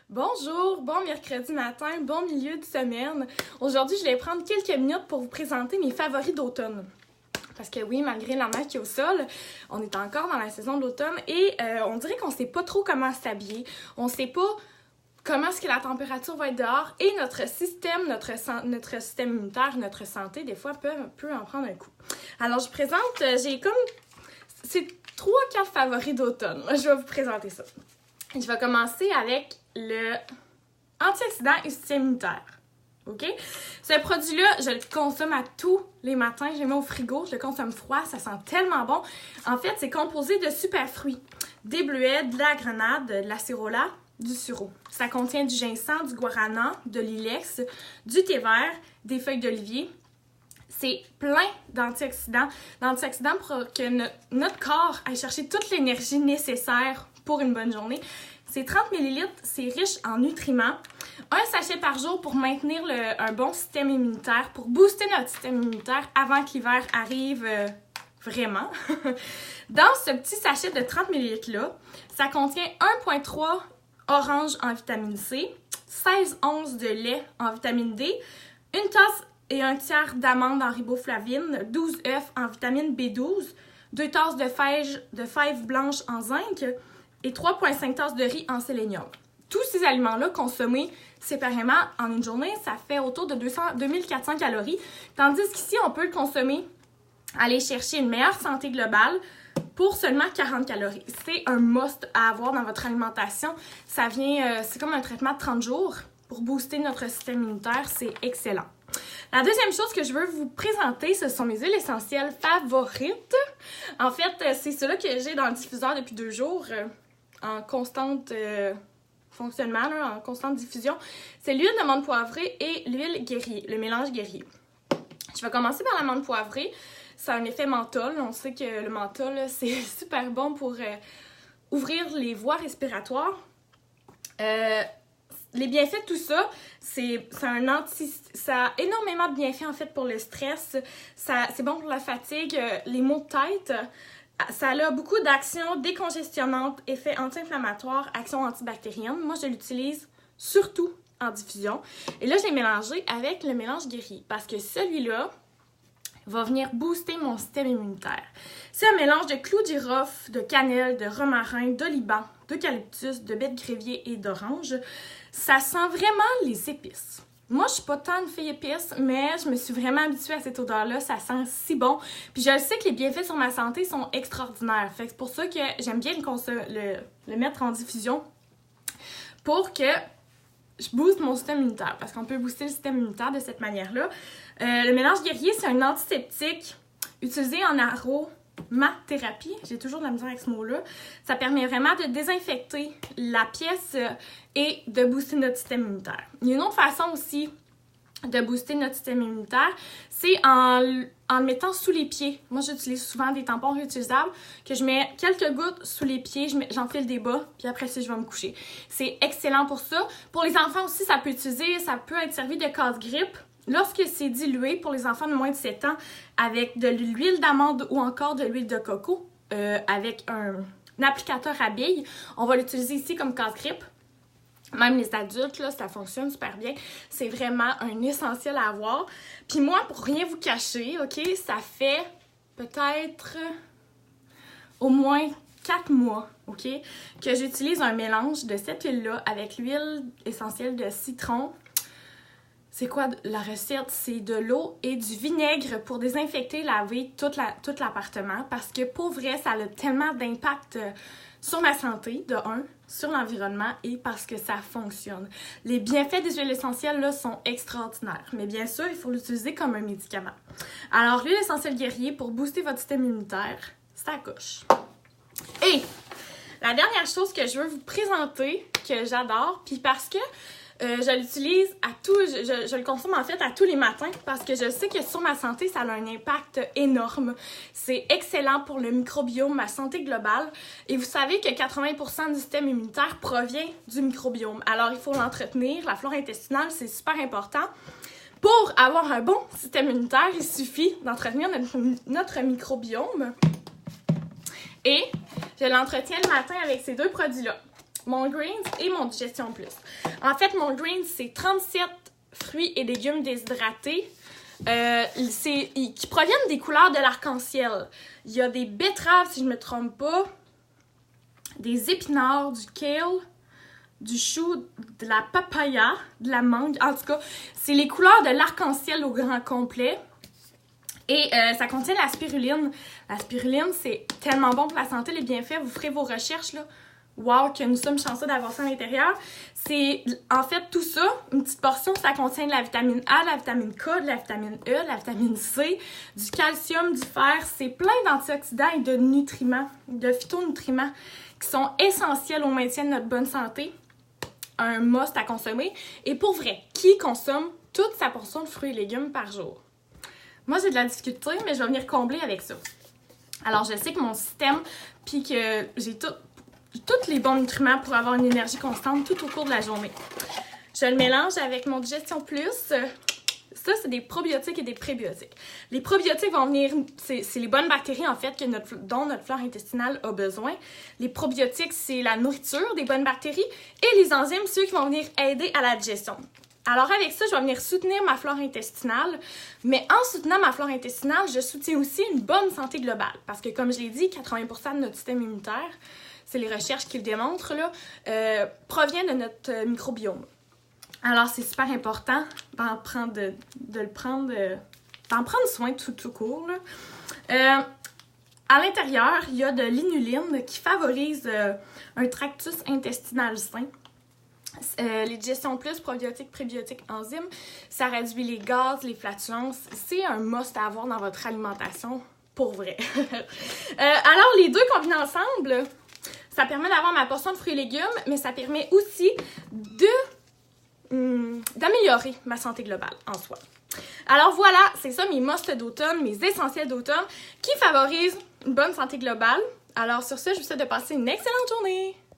Bonjour, bon mercredi matin, bon milieu de semaine. Aujourd'hui, je vais prendre quelques minutes pour vous présenter mes favoris d'automne. Parce que oui, malgré la neige qui est au sol, on est encore dans la saison d'automne et on dirait qu'on sait pas trop comment s'habiller. On sait pas comment est-ce que la température va être dehors et notre système immunitaire, notre santé, des fois, peut en prendre un coup. Alors, je présente, c'est 3-4 favoris d'automne. Je vais vous présenter ça. Je vais commencer avec le antioxydant et soutien immunitaire. OK? Ce produit-là, je le consomme à tous les matins. Je le mets au frigo, je le consomme froid, ça sent tellement bon. En fait, c'est composé de super fruits. Des bleuets, de la grenade, de l'acérola, du sureau. Ça contient du ginseng, du guarana, de l'ilex, du thé vert, des feuilles d'olivier. C'est plein d'antioxydants. D'antioxydants pour que notre corps aille chercher toute l'énergie nécessaire pour une bonne journée. C'est 30 ml, c'est riche en nutriments. Un sachet par jour pour maintenir un bon système immunitaire, pour booster notre système immunitaire avant que l'hiver arrive vraiment. Dans ce petit sachet de 30 ml-là, ça contient 1,3 orange en vitamine C, 16 onces de lait en vitamine D, une tasse et un tiers d'amandes en riboflavine, 12 œufs en vitamine B12, 2 tasses de fèves blanches en zinc et 3,5 tasses de riz en sélénium. Tous ces aliments-là consommés séparément en une journée, ça fait autour de 2400 calories, tandis qu'ici, on peut le consommer, aller chercher une meilleure santé globale pour seulement 40 calories. C'est un must à avoir dans votre alimentation. Ça vient, c'est comme un traitement de 30 jours pour booster notre système immunitaire. C'est excellent. La deuxième chose que je veux vous présenter, ce sont mes huiles essentielles favorites. En fait, c'est ceux-là que j'ai dans le diffuseur depuis 2 jours, en constante fonctionnement, là, en constante diffusion. C'est l'huile de menthe poivrée et l'huile guerrier, le mélange guerrier. Je vais commencer par la menthe poivrée. Ça a un effet menthol. On sait que le menthol, là, c'est super bon pour ouvrir les voies respiratoires. Les bienfaits de tout ça, ça a énormément de bienfaits en fait pour le stress. C'est bon pour la fatigue, les maux de tête. Ça a beaucoup d'actions décongestionnantes, effets anti-inflammatoires, actions antibactériennes. Moi, je l'utilise surtout en diffusion. Et là, je l'ai mélangé avec le mélange guerrier parce que celui-là va venir booster mon système immunitaire. C'est un mélange de clous de girofle, de cannelle, de romarin, d'oliban, d'eucalyptus, de betterave et d'orange. Ça sent vraiment les épices. Moi, je suis pas tant une fille épice, mais je me suis vraiment habituée à cette odeur-là. Ça sent si bon. Puis je sais que les bienfaits sur ma santé sont extraordinaires. Fait que c'est pour ça que j'aime bien le mettre en diffusion pour que je booste mon système immunitaire. Parce qu'on peut booster le système immunitaire de cette manière-là. Le mélange guerrier, c'est un antiseptique utilisé en aromathérapie. J'ai toujours de la misère avec ce mot-là. Ça permet vraiment de désinfecter la pièce et de booster notre système immunitaire. Il y a une autre façon aussi de booster notre système immunitaire, c'est en le mettant sous les pieds. Moi, j'utilise souvent des tampons réutilisables que je mets quelques gouttes sous les pieds, j'enfile des bas, puis après ça, je vais me coucher. C'est excellent pour ça. Pour les enfants aussi, ça peut être servi de casse-grippe. Lorsque c'est dilué pour les enfants de moins de 7 ans avec de l'huile d'amande ou encore de l'huile de coco avec un applicateur à billes, on va l'utiliser ici comme casse-grippe. Même les adultes, là, ça fonctionne super bien. C'est vraiment un essentiel à avoir. Puis moi, pour rien vous cacher, OK, ça fait peut-être au moins 4 mois, OK, que j'utilise un mélange de cette huile-là avec l'huile essentielle de citron. C'est quoi la recette? C'est de l'eau et du vinaigre pour désinfecter, laver tout l'appartement parce que pour vrai, ça a tellement d'impact sur ma santé, de un, sur l'environnement et parce que ça fonctionne. Les bienfaits des huiles essentielles là, sont extraordinaires, mais bien sûr, il faut l'utiliser comme un médicament. Alors, l'huile essentielle guerrier pour booster votre système immunitaire, c'est à coche. Et la dernière chose que je veux vous présenter, que j'adore, puis parce que je l'utilise je le consomme en fait à tous les matins parce que je sais que sur ma santé, ça a un impact énorme. C'est excellent pour le microbiome, ma santé globale. Et vous savez que 80% du système immunitaire provient du microbiome. Alors, il faut l'entretenir. La flore intestinale, c'est super important. Pour avoir un bon système immunitaire, il suffit d'entretenir notre microbiome. Et je l'entretiens le matin avec ces 2 produits-là. Mon Greens et mon Digestion Plus. En fait, mon Greens, c'est 37 fruits et légumes déshydratés qui proviennent des couleurs de l'arc-en-ciel. Il y a des betteraves, si je ne me trompe pas, des épinards, du kale, du chou, de la papaya, de la mangue. En tout cas, c'est les couleurs de l'arc-en-ciel au grand complet. Et ça contient la spiruline. La spiruline, c'est tellement bon pour la santé, les bienfaits. Vous ferez vos recherches, là. Wow, que nous sommes chanceux d'avoir ça à l'intérieur. C'est, en fait, tout ça, une petite portion, ça contient de la vitamine A, de la vitamine K, de la vitamine E, de la vitamine C, du calcium, du fer. C'est plein d'antioxydants et de nutriments, de phytonutriments qui sont essentiels au maintien de notre bonne santé. Un must à consommer. Et pour vrai, qui consomme toute sa portion de fruits et légumes par jour? Moi, j'ai de la difficulté, mais je vais venir combler avec ça. Alors, je sais que mon système, puis que j'ai tous les bons nutriments pour avoir une énergie constante tout au cours de la journée. Je le mélange avec mon Digestion Plus. Ça, c'est des probiotiques et des prébiotiques. Les probiotiques vont venir, c'est les bonnes bactéries, en fait, dont notre flore intestinale a besoin. Les probiotiques, c'est la nourriture des bonnes bactéries. Et les enzymes, ceux qui vont venir aider à la digestion. Alors, avec ça, je vais venir soutenir ma flore intestinale. Mais en soutenant ma flore intestinale, je soutiens aussi une bonne santé globale. Parce que, comme je l'ai dit, 80% de notre système immunitaire, c'est les recherches qui le démontrent, là, provient de notre microbiome. Alors, c'est super important d'en prendre soin tout court, là. À l'intérieur, il y a de l'inuline qui favorise un tractus intestinal sain. Les Digestion Plus, probiotiques, prébiotiques, enzymes, ça réduit les gaz, les flatulences. C'est un must à avoir dans votre alimentation, pour vrai. Alors, les deux combinés ensemble, ça permet d'avoir ma portion de fruits et légumes, mais ça permet aussi d'améliorer ma santé globale en soi. Alors voilà, c'est ça mes musts d'automne, mes essentiels d'automne qui favorisent une bonne santé globale. Alors sur ce, je vous souhaite de passer une excellente journée!